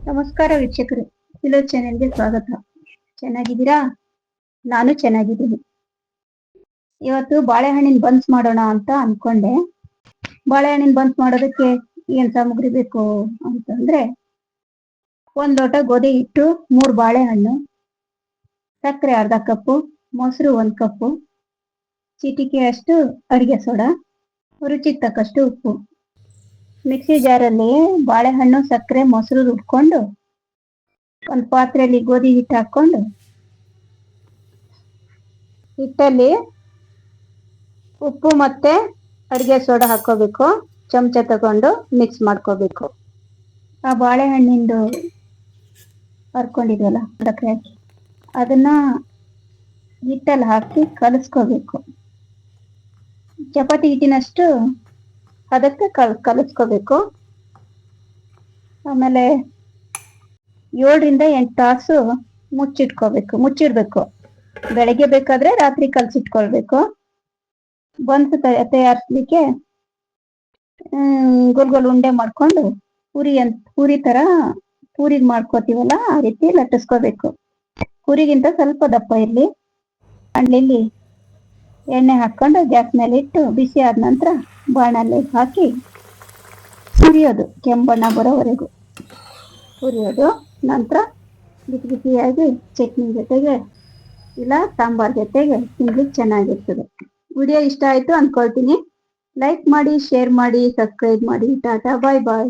ನಮಸ್ಕಾರ ವೀಕ್ಷಕರೇ, ಫಿಲೋ ಚಾನೆಲ್ಗೆ ಸ್ವಾಗತ. ಚೆನ್ನಾಗಿದ್ದೀರಾ? ನಾನು ಚೆನ್ನಾಗಿದ್ದೀನಿ. ಇವತ್ತು ಬಾಳೆಹಣ್ಣಿನ ಬನ್ಸ್ ಮಾಡೋಣ ಅಂತ ಅನ್ಕೊಂಡೆ. ಬಾಳೆಹಣ್ಣಿನ ಬನ್ಸ್ ಮಾಡೋದಕ್ಕೆ ಏನ್ ಸಾಮಗ್ರಿ ಬೇಕು ಅಂತಂದ್ರೆ, 1 ಲೋಟ ಗೋಧಿ ಹಿಟ್ಟು, 3 ಬಾಳೆಹಣ್ಣು, ಸಕ್ಕರೆ ಅರ್ಧ ಕಪ್ಪು, ಮೊಸರು 1 ಕಪ್ಪು, ಚಿಟಿಕೆ ಅಷ್ಟು ಅಡಿಗೆ ಸೋಡಾ, ರುಚಿಗೆ ತಕ್ಕಷ್ಟು ಉಪ್ಪು. ಮಿಕ್ಸಿ ಜಾರಲ್ಲಿ ಬಾಳೆಹಣ್ಣು, ಸಕ್ಕರೆ, ಮೊಸರು ರುಬ್ಕೊಂಡು ಒಂದು ಪಾತ್ರೆಯಲ್ಲಿ ಗೋಧಿ ಹಿಟ್ಟು ಹಾಕೊಂಡು ಹಿಟ್ಟಲ್ಲಿ ಉಪ್ಪು ಮತ್ತೆ ಅಡಿಗೆ ಸೋಡಾ ಹಾಕೋಬೇಕು. ಚಮಚ ತಗೊಂಡು ಮಿಕ್ಸ್ ಮಾಡ್ಕೋಬೇಕು. ಆ ಬಾಳೆಹಣ್ಣಿಂದು ಹರ್ಕೊಂಡಿದ್ವಲ್ಲ ಸಕ್ಕರೆ ಹಾಕಿ ಅದನ್ನ ಹಿಟ್ಟಲ್ಲಿ ಹಾಕಿ ಕಲಿಸ್ಕೋಬೇಕು. ಚಪಾತಿ ಹಿಟ್ಟಿನಷ್ಟು ಅದಕ್ಕೆ ಕಲಿಸ್ಕೋಬೇಕು. ಆಮೇಲೆ 7 ರಿಂದ 8 ತಾಸು ಮುಚ್ಚಿಡ್ಬೇಕು. ಬೆಳಗ್ಗೆ ಬೇಕಾದ್ರೆ ರಾತ್ರಿ ಕಲಸಿಟ್ಕೊಳ್ಬೇಕು. ಬನ್ಸ್ ತಯಾರಿಸ್ಲಿಕ್ಕೆ ಗೋಲ್ ಉಂಡೆ ಮಾಡ್ಕೊಂಡು ಪೂರಿಗೆ ಮಾಡ್ಕೋತೀವಲ್ಲ, ಆ ರೀತಿ ಲಟ್ಟಿಸ್ಕೋಬೇಕು. ಪೂರಿಗಿಂತ ಸ್ವಲ್ಪ ದಪ್ಪ ಇರ್ಲಿ. ಅಂಡ್ಲಿಲ್ಲಿ ಎಣ್ಣೆ ಹಾಕೊಂಡು ಗ್ಯಾಸ್ ಮೇಲೆ ಇಟ್ಟು ಬಿಸಿ ಆದ ನಂತರ ಬಾಣಲೆ ಹಾಕಿ ಹುರಿಯೋದು, ಕೆಂಬಣ್ಣ ಬರೋವರೆಗೂ ಹುರಿಯೋದು. ನಂತರ ಬಿಸಿ ಬಿಸಿಯಾಗಿ ಚಟ್ನಿ ಜೊತೆಗೆ ಇಲ್ಲ ಸಾಂಬಾರ್ ಜೊತೆಗೆ ತಿನ್ಲಿಕ್ಕೆ ಚೆನ್ನಾಗಿರ್ತದೆ. ವಿಡಿಯೋ ಇಷ್ಟ ಆಯ್ತು ಅನ್ಕೊಳ್ತೀನಿ. ಲೈಕ್ ಮಾಡಿ, ಶೇರ್ ಮಾಡಿ, ಸಬ್ಸ್ಕ್ರೈಬ್ ಮಾಡಿ. ಟಾಟಾ, ಬಾಯ್ ಬಾಯ್.